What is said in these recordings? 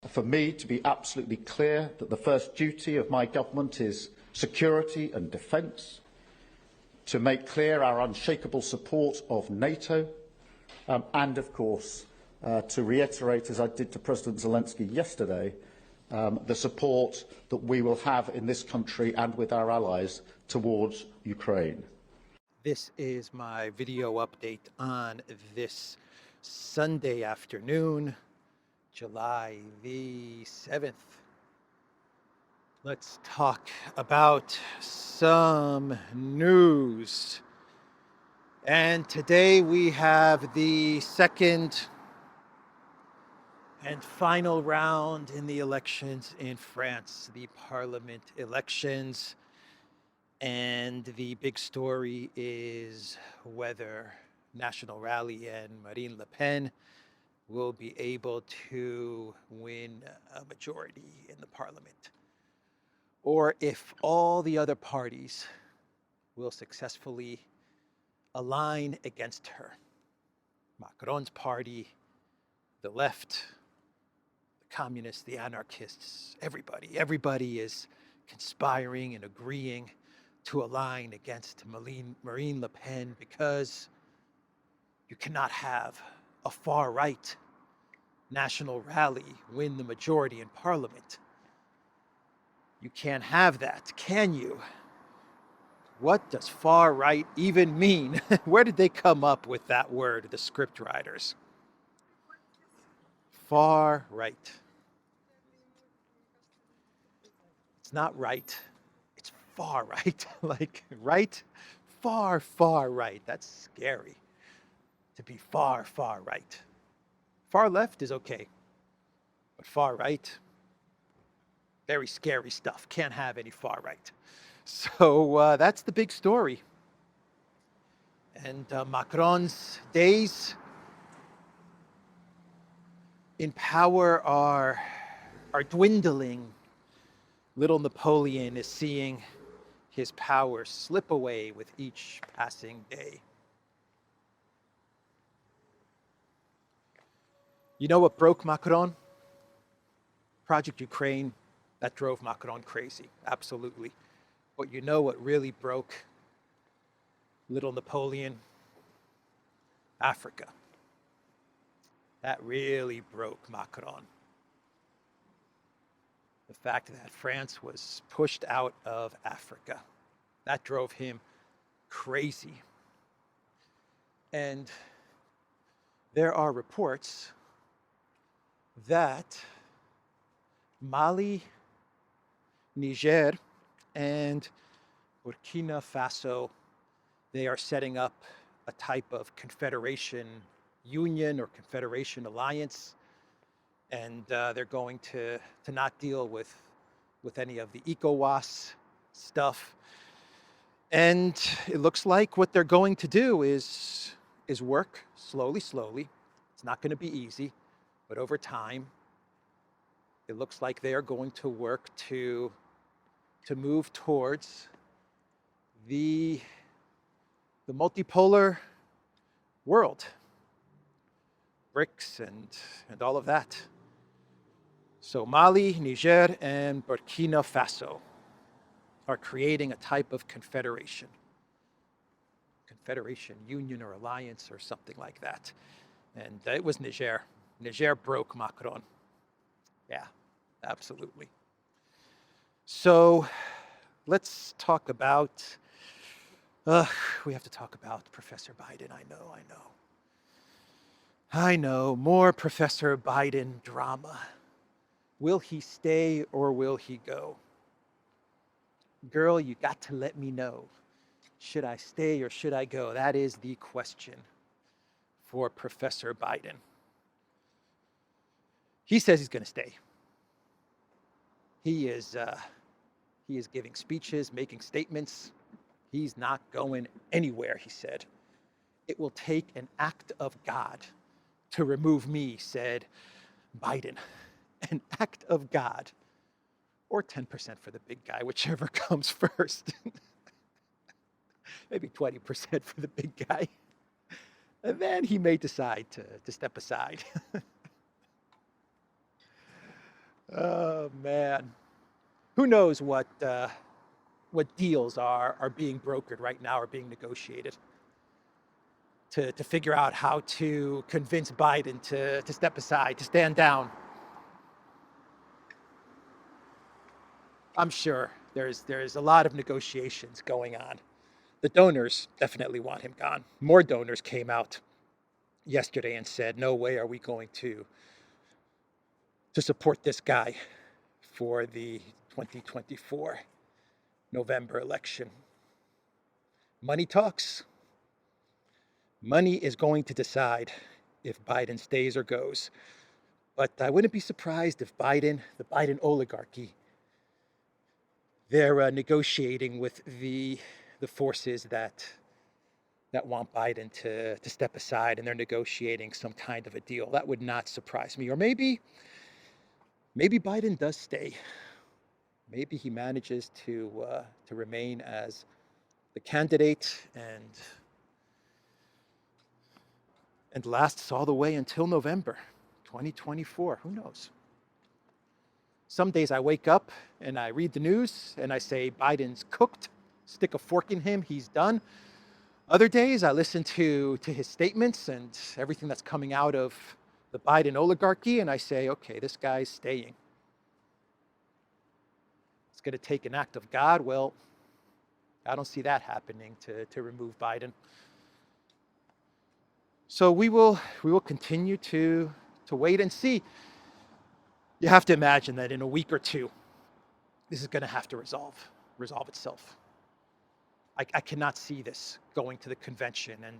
for me to be absolutely clear that the first duty of my government is security and defence, to make clear our unshakable support of NATO, and, of course, to reiterate, as I did to President Zelensky yesterday, the support that we will have in this country and with our allies towards Ukraine. This is my video update on this Sunday afternoon, July the 7th. Let's talk about some news. And today we have the second and final round in the elections in France, the parliament elections. And the big story is whether National Rally and Marine Le Pen will be able to win a majority in the parliament, or if all the other parties will successfully align against her. Macron's party, the left, the communists, the anarchists, everybody is conspiring and agreeing to align against Marine Le Pen, because you cannot have a far-right National Rally win the majority in Parliament. You can't have that, can you? What does far-right even mean? Where did they come up with that word, the scriptwriters? Far-right. It's not right. Far right, like right, far right. That's scary, to be far right. Far left is okay, but far right, very scary stuff. Can't have any far right. So that's the big story. And Macron's days in power are dwindling. Little Napoleon is seeing his power slip away with each passing day. You know what broke Macron? Project Ukraine, that drove Macron crazy, absolutely. But you know what really broke little Napoleon? Africa. That really broke Macron. The fact that France was pushed out of Africa, that drove him crazy. And there are reports that Mali, Niger, and Burkina Faso, they are setting up a type of confederation union or confederation alliance. And they're going to not deal with any of the ECOWAS stuff. And it looks like what they're going to do is work slowly. It's not going to be easy, but over time, it looks like they are going to work to move towards the multipolar world, BRICS and all of that. So Mali, Niger, and Burkina Faso are creating a type of confederation union or alliance or something like that. And it was Niger. Niger broke Macron. Yeah, absolutely. So let's talk about, we have to talk about Professor Biden. I know, more Professor Biden drama. Will he stay or will he go? Girl, you got to let me know. Should I stay or should I go? That is the question for Professor Biden. He says he's going to stay. He is giving speeches, making statements. He's not going anywhere, he said. It will take an act of God to remove me, said Biden. An act of God, or 10% for the big guy, whichever comes first. Maybe 20% for the big guy. And then he may decide to step aside. Oh man, who knows what deals are being brokered right now or being negotiated to figure out how to convince Biden to step aside, to stand down. I'm sure there's a lot of negotiations going on. The donors definitely want him gone. More donors came out yesterday and said, no way are we going to support this guy for the 2024 November election. Money talks. Money is going to decide if Biden stays or goes. But I wouldn't be surprised if the Biden oligarchy, they're negotiating with the forces that want Biden to step aside, and they're negotiating some kind of a deal. That would not surprise me. Or maybe Biden does stay. Maybe he manages to remain as the candidate and lasts all the way until November 2024. Who knows? Some days I wake up and I read the news and I say, Biden's cooked, stick a fork in him, he's done. Other days I listen to his statements and everything that's coming out of the Biden oligarchy, and I say, okay, this guy's staying. It's going to take an act of God. Well, I don't see that happening to remove Biden. So we will continue to wait and see. You have to imagine that in a week or two, this is going to have to resolve itself. I cannot see this going to the convention and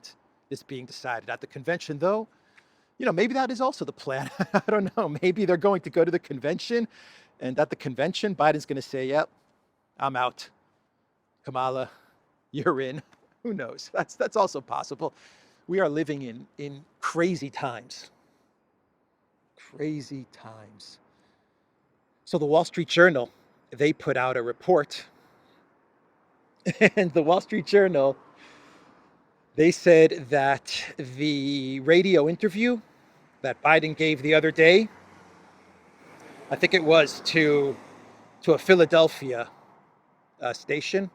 this being decided at the convention, though. You know, maybe that is also the plan. I don't know. Maybe they're going to go to the convention, and at the convention, Biden's going to say, yep, I'm out. Kamala, you're in. Who knows? That's also possible. We are living in crazy times. Crazy times. So the Wall Street Journal, they put out a report. And the Wall Street Journal, they said that the radio interview that Biden gave the other day, I think it was to a Philadelphia station,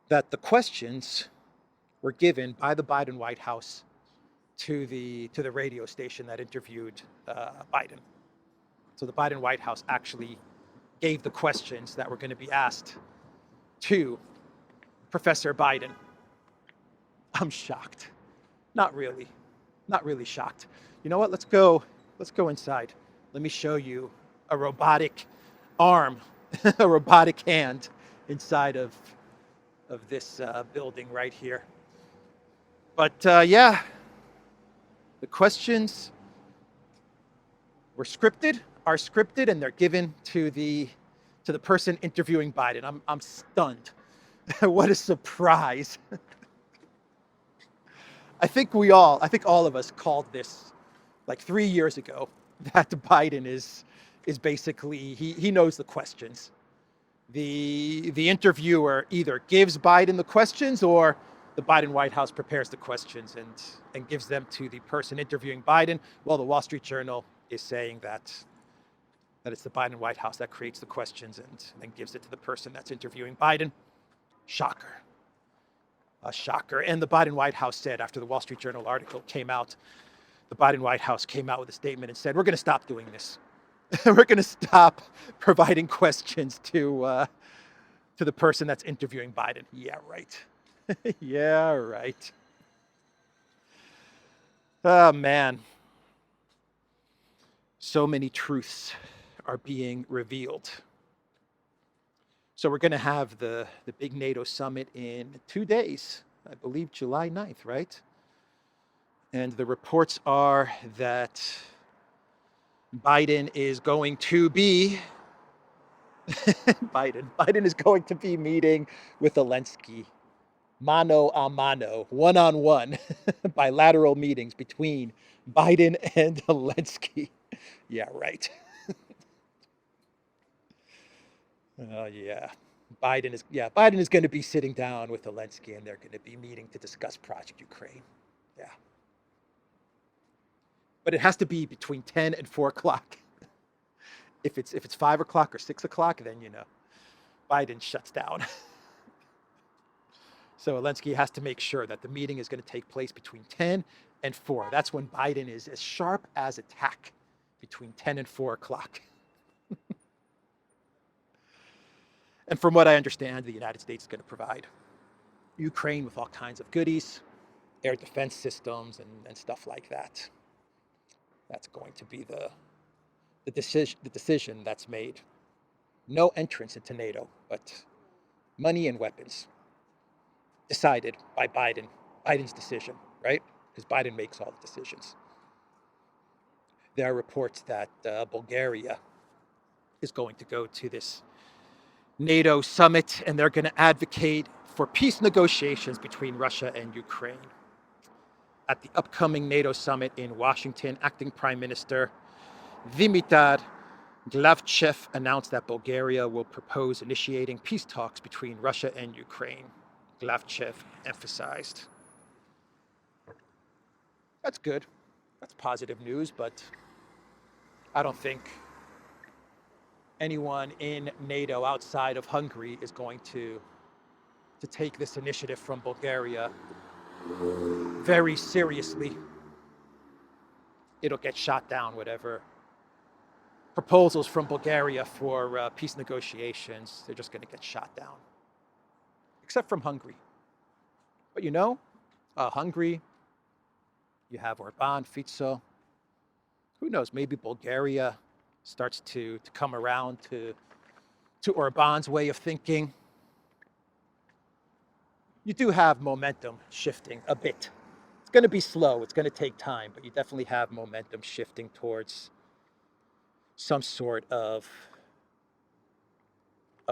that the questions were given by the Biden White House to the radio station that interviewed Biden. So the Biden White House actually gave the questions that were going to be asked to Professor Biden. I'm shocked. Not really shocked. You know what? Let's go inside. Let me show you a robotic arm, a robotic hand inside of this building right here. But yeah, the questions are scripted, and they're given to the person interviewing Biden. I'm stunned. What a surprise. I think all of us called this like 3 years ago, that Biden is basically, he knows the questions. The interviewer either gives Biden the questions, or the Biden White House prepares the questions and gives them to the person interviewing Biden. Well, the Wall Street Journal is saying that it's the Biden White House that creates the questions and gives it to the person that's interviewing Biden. Shocker. A shocker. And the Biden White House said, after the Wall Street Journal article came out, the Biden White House came out with a statement and said, we're going to stop doing this. We're going to stop providing questions to the person that's interviewing Biden. Yeah, right. Yeah, right. Oh, man. So many truths are being revealed. So we're going to have the big NATO summit in 2 days, I believe July 9th, right? And the reports are that Biden is going to be Biden is going to be meeting with Elensky, mano a mano, one-on-one, bilateral meetings between Biden and Elensky. Yeah, right. Oh, yeah. Biden is going to be sitting down with Elensky, and they're going to be meeting to discuss Project Ukraine. Yeah. But it has to be between 10 and 4 o'clock. If it's 5 o'clock or 6 o'clock, then, Biden shuts down. So Elensky has to make sure that the meeting is going to take place between 10 and 4. That's when Biden is as sharp as a tack, between 10 and 4 o'clock. And from what I understand, the United States is going to provide Ukraine with all kinds of goodies, air defense systems, and stuff like that. That's going to be the decision that's made. No entrance into NATO, but money and weapons. Decided by Biden. Biden's decision, right? Because Biden makes all the decisions. There are reports that Bulgaria is going to go to this NATO summit, and they're going to advocate for peace negotiations between Russia and Ukraine. At the upcoming NATO summit in Washington, acting Prime Minister Dimitar Glavchev announced that Bulgaria will propose initiating peace talks between Russia and Ukraine. Glavchev emphasized. That's good. That's positive news, but I don't think anyone in NATO outside of Hungary is going to take this initiative from Bulgaria very seriously. It'll get shot down, whatever proposals from Bulgaria for peace negotiations, they're just going to get shot down. Except from Hungary. But Hungary, you have Orban, Fico. Who knows, maybe Bulgaria starts to come around to Orban's way of thinking. You do have momentum shifting a bit. It's going to be slow, it's going to take time, but you definitely have momentum shifting towards some sort of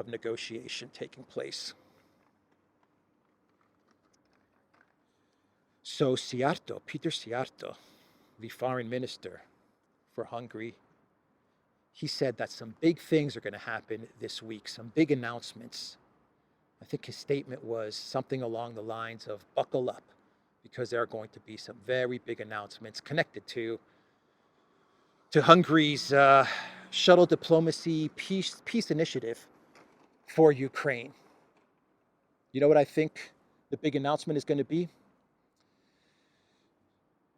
negotiation taking place. So Peter Szijjártó, the foreign minister for Hungary, he said that some big things are going to happen this week, some big announcements. I think his statement was something along the lines of buckle up, because there are going to be some very big announcements connected to Hungary's shuttle diplomacy peace initiative for Ukraine. You know what I think the big announcement is going to be?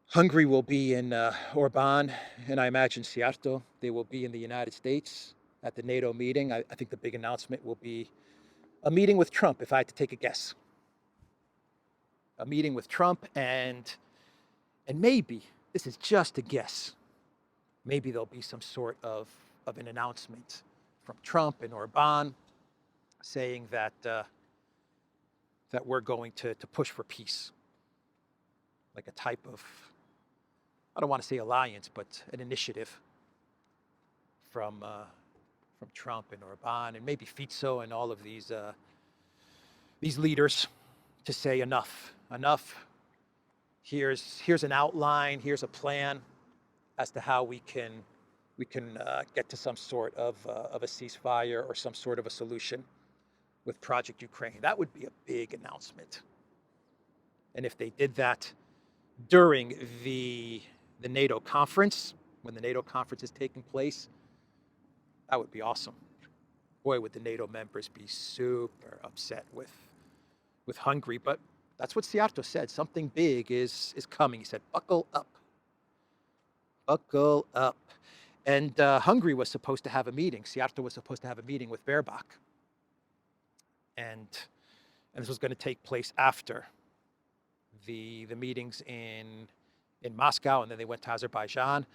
Hungary will be in Orban, and I imagine Szijjártó, they will be in the United States at the NATO meeting. I think the big announcement will be a meeting with Trump, if I had to take a guess. A meeting with Trump, and maybe, this is just a guess, maybe there'll be some sort of an announcement from Trump and Orban saying that we're going to push for peace. Like a type of, I don't want to say alliance, but an initiative from Trump and Orban and maybe Fico and all of these leaders to say enough. Here's an outline. Here's a plan as to how we can get to some sort of a ceasefire or some sort of a solution with Project Ukraine. That would be a big announcement. And if they did that during the NATO conference, when the NATO conference is taking place, that would be awesome. Boy, would the NATO members be super upset with Hungary. But that's what Szijjártó said. Something big is coming. He said, buckle up. Buckle up. And Hungary was supposed to have a meeting. Szijjártó was supposed to have a meeting with Baerbock. And this was going to take place after the meetings in Moscow, and then they went to Azerbaijan,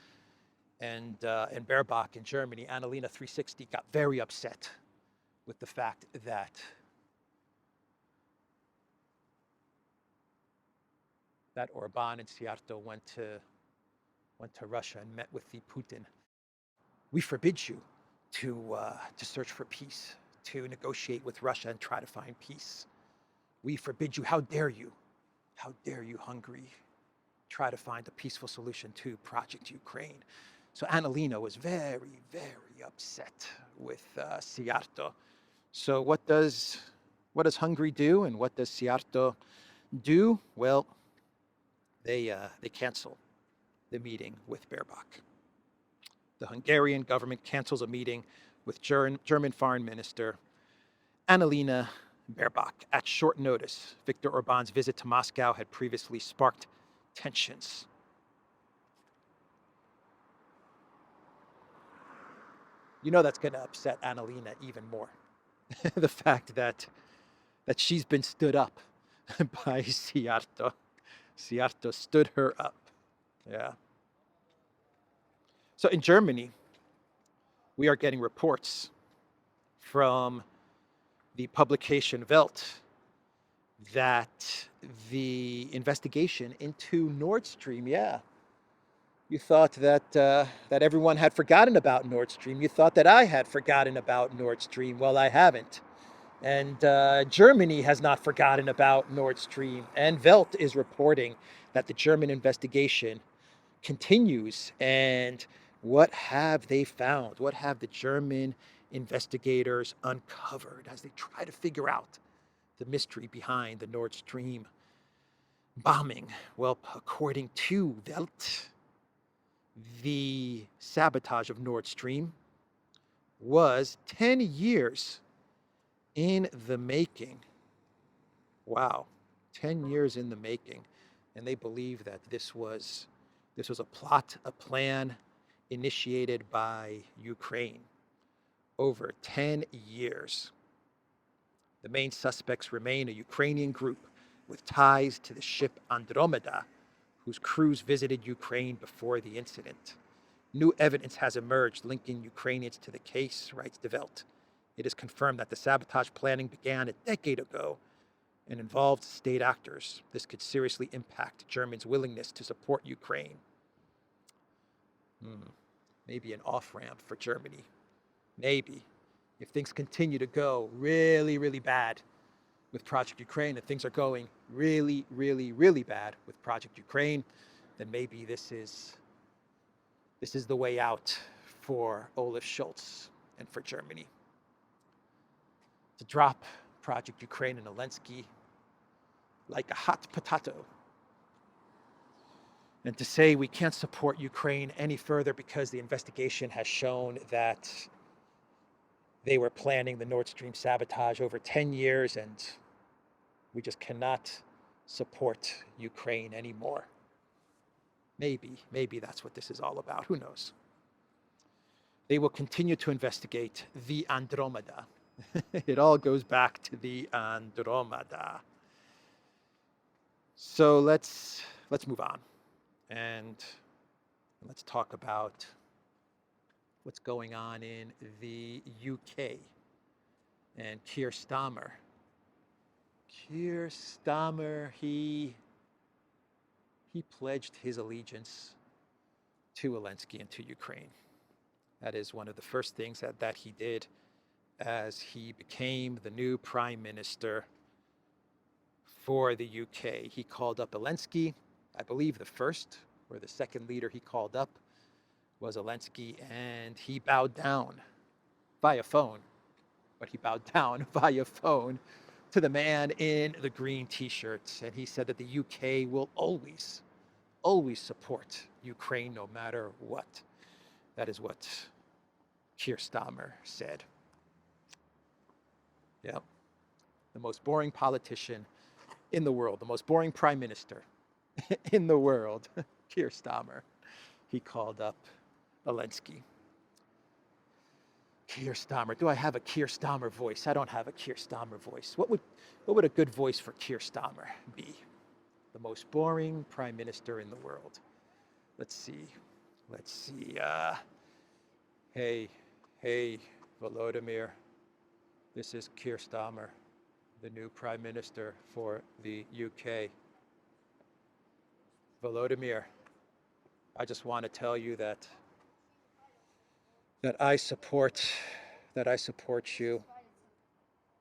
and Baerbock in Germany. Annalena 360 got very upset with the fact that Orban and Szijjártó went to Russia and met with the Putin. We forbid you to search for peace, to negotiate with Russia and try to find peace. We forbid you. How dare you? How dare you, Hungary, try to find a peaceful solution to Project Ukraine? So Annalena was very, very upset with Szijjártó. So what does Hungary do, and what does Szijjártó do? Well, they cancel the meeting with Baerbock. The Hungarian government cancels a meeting with German Foreign Minister Annalena Baerbock at short notice. Viktor Orban's visit to Moscow had previously sparked tensions. You know that's going to upset Annalena even more. The fact that she's been stood up by Siarto. Siarto stood her up. Yeah. So in Germany, we are getting reports from the publication Welt that the investigation into Nord Stream, you thought that that everyone had forgotten about Nord Stream. You thought that I had forgotten about Nord Stream. Well, I haven't. And Germany has not forgotten about Nord Stream. And Welt is reporting that the German investigation continues. And what have they found? What have the German investigators uncovered as they try to figure out the mystery behind the Nord Stream bombing? Well, according to Welt, the sabotage of Nord Stream was 10 years in the making. Wow, 10 years in the making. And they believe that this was a plot, a plan initiated by Ukraine over 10 years. The main suspects remain a Ukrainian group with ties to the ship Andromeda, whose crews visited Ukraine before the incident. New evidence has emerged linking Ukrainians to the case, writes De Welt. It is confirmed that the sabotage planning began a decade ago and involved state actors. This could seriously impact Germany's willingness to support Ukraine. Maybe an off-ramp for Germany. Maybe. If things continue to go really, really bad with Project Ukraine, and things are going really, really, really bad with Project Ukraine, then maybe this is the way out for Olaf Scholz and for Germany. To drop Project Ukraine and Elensky like a hot potato. And to say we can't support Ukraine any further because the investigation has shown that they were planning the Nord Stream sabotage over 10 years and we just cannot support Ukraine anymore. Maybe that's what this is all about. Who knows? They will continue to investigate the Andromeda. It all goes back to the Andromeda. So let's move on and let's talk about what's going on in the UK and Keir Starmer. Keir Starmer, he pledged his allegiance to Elensky and to Ukraine. That is one of the first things that he did as he became the new prime minister for the UK. He called up Elensky. I believe the first or the second leader he called up was Elensky, and he bowed down via phone. But he bowed down via phone to the man in the green t-shirts, and he said that the UK will always support Ukraine no matter what. That is what Keir Starmer said. Yeah. The most boring politician in the world, the most boring prime minister in the world, Keir Starmer. He called up Elensky. Keir Starmer. Do I have a Keir Starmer voice? I don't have a Keir Starmer voice. What would a good voice for Keir Starmer be? The most boring prime minister in the world. Let's see. Hey, Volodymyr. This is Keir Starmer, the new prime minister for the UK. Volodymyr, I just want to tell you that I support you,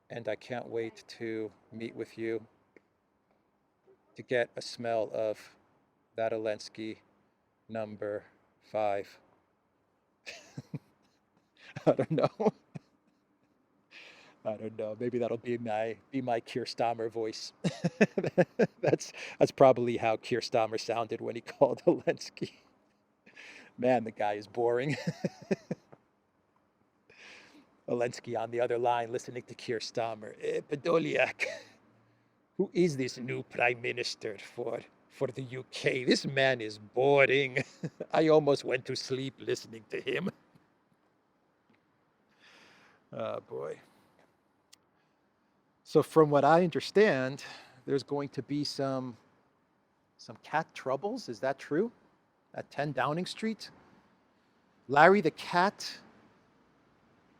and I can't wait to meet with you to get a smell of that Elensky number 5. I don't know. Maybe that'll be my Keir Starmer voice. That's probably how Keir Starmer sounded when he called Elensky Man, the guy is boring. Elensky on the other line listening to Keir Starmer. Podolyak, who is this new prime minister for the UK? This man is boring. I almost went to sleep listening to him. Oh, boy. So from what I understand, there's going to be some cat troubles. Is that true? At 10 Downing Street? Larry the cat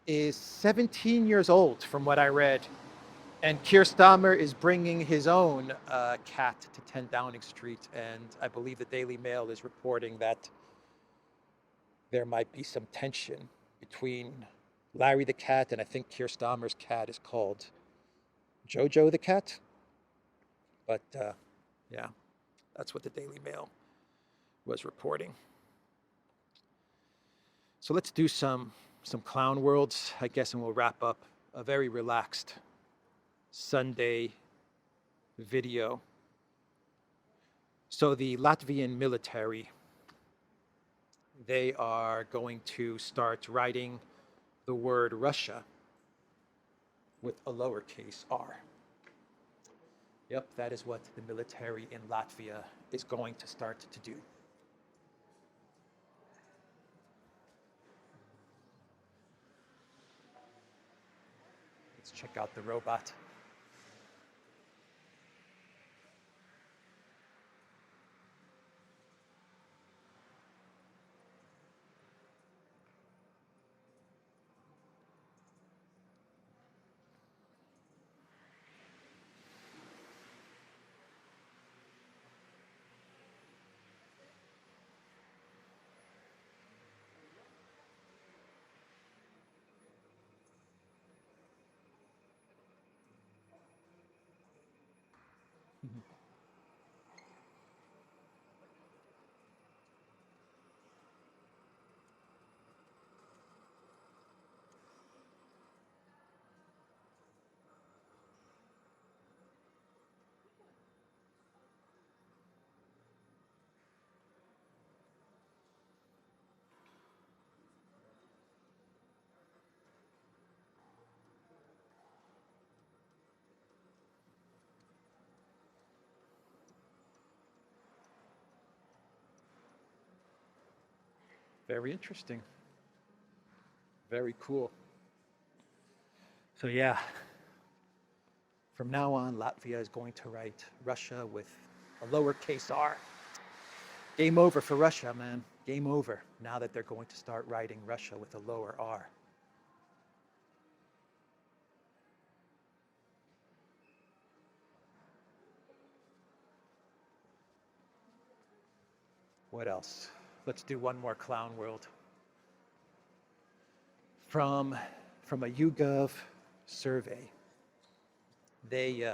is 17 years old, from what I read. And Keir Starmer is bringing his own cat to 10 Downing Street. And I believe the Daily Mail is reporting that there might be some tension between Larry the cat, and I think Keir Starmer's cat is called Jojo the cat. But yeah, that's what the Daily Mail was reporting. So let's do some clown worlds, I guess, and we'll wrap up a very relaxed Sunday video. So the Latvian military, they are going to start writing the word Russia with a lowercase r. Yep, that is what the military in Latvia is going to start to do. Let's check out the robot. Very interesting. Very cool. So yeah, from now on, Latvia is going to write Russia with a lowercase r. Game over for Russia, man. Game over. Now that they're going to start writing Russia with a lower r. What else? Let's do one more clown world. From a YouGov survey, they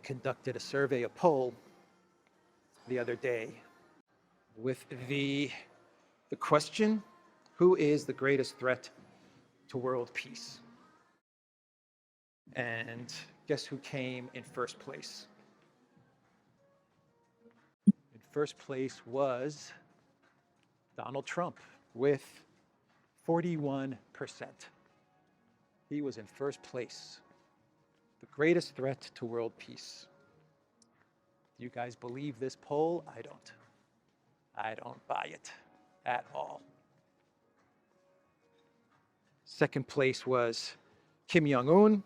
conducted a survey, a poll, the other day with the question, who is the greatest threat to world peace? And guess who came in first place? In first place was Donald Trump with 41%. He was in first place. The greatest threat to world peace. Do you guys believe this poll? I don't. I don't buy it at all. Second place was Kim Jong-un.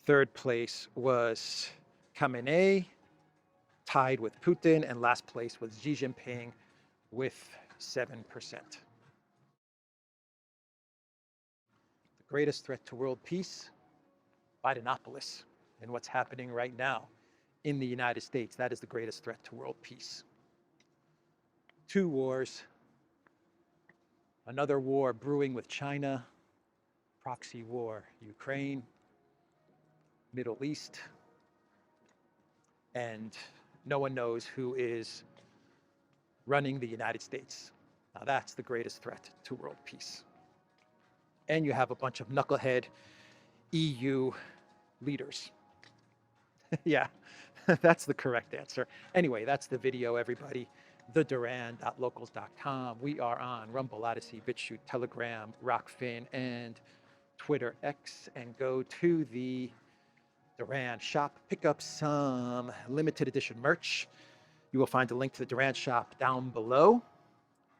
Third place was Khamenei, tied with Putin, and last place was Xi Jinping with 7%. The greatest threat to world peace? Bidenopolis, and what's happening right now in the United States. That is the greatest threat to world peace. Two wars, another war brewing with China, proxy war, Ukraine, Middle East, and no one knows who is running the United States. Now that's the greatest threat to world peace. And you have a bunch of knucklehead EU leaders. Yeah, that's the correct answer. Anyway, that's the video, everybody. theduran.locals.com. We are on Rumble, ODYSEE, BitChute, Telegram, Rockfin, and Twitter X. And go to the Duran shop, pick up some limited edition merch. You will find a link to the Duran shop down below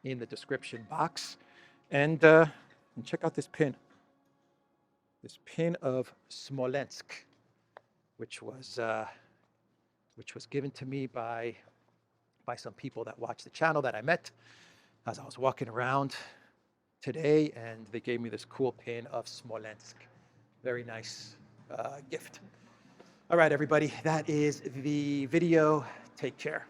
in the description box. And check out this pin. This pin of Smolensk, which was given to me by some people that watch the channel that I met as I was walking around today, and they gave me this cool pin of Smolensk. Very nice gift. All right, everybody, that is the video. Take care.